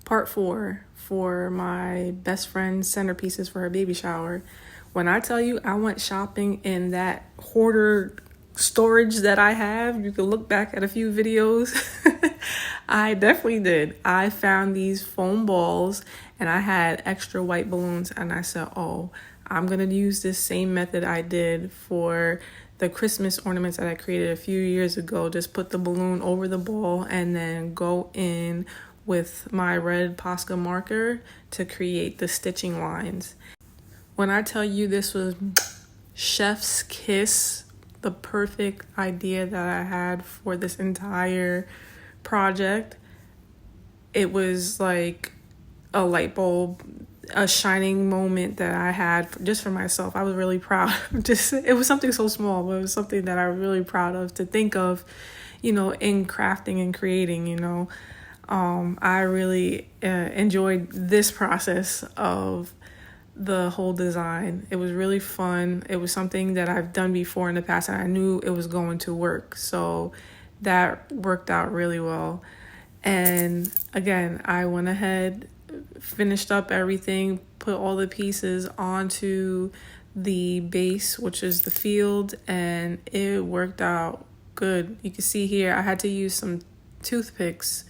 Part 4 for my best friend's centerpieces for her baby shower. When I tell you I went shopping in that hoarder storage that I have, you can look back at a few videos. I definitely did. I found these foam balls and I had extra white balloons, and I said, oh, I'm going to use this same method I did for the Christmas ornaments that I created a few years ago. Just put the balloon over the ball and then go in with my red Posca marker to create the stitching lines. When I tell you this was chef's kiss, the perfect idea that I had for this entire project, it was like a light bulb, a shining moment that I had just for myself. I was really proud. It was something so small, but it was something that I was really proud of to think of, in crafting and creating. I really enjoyed this process of the whole design. It was really fun. It was something that I've done before in the past, and I knew it was going to work. So that worked out really well. And again, I went ahead, finished up everything, put all the pieces onto the base, which is the field, and it worked out good. You can see here I had to use some toothpicks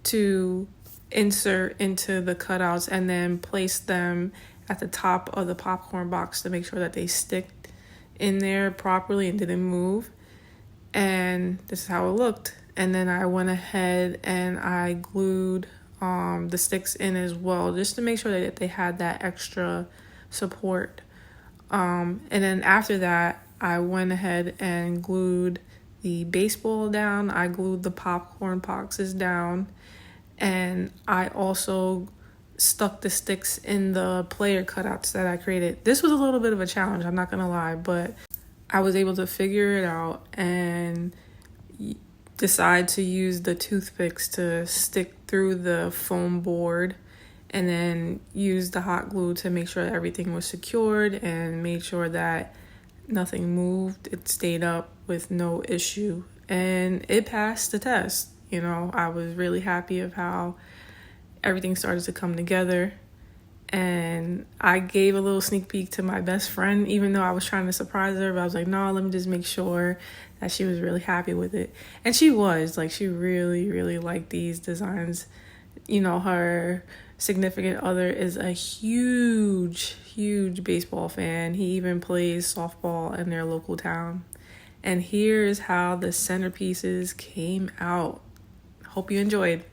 to insert into the cutouts and then place them at the top of the popcorn box to make sure that they stick in there properly and didn't move. And this is how it looked. And then I went ahead and I glued the sticks in as well, just to make sure that they had that extra support. And then after that, I went ahead and glued the baseball down. I glued the popcorn boxes down. And I also stuck the sticks in the player cutouts that I created. This was a little bit of a challenge, I'm not gonna lie, but I was able to figure it out and decide to use the toothpicks to stick through the foam board, and then use the hot glue to make sure that everything was secured and made sure that nothing moved. It stayed up with no issue, and it passed the test. I was really happy of how everything started to come together. And I gave a little sneak peek to my best friend, even though I was trying to surprise her, but I was like, no, let me just make sure that she was really happy with it. And she was, she really, really liked these designs. Her significant other is a huge, huge baseball fan. He even plays softball in their local town. And here's how the centerpieces came out. Hope you enjoyed.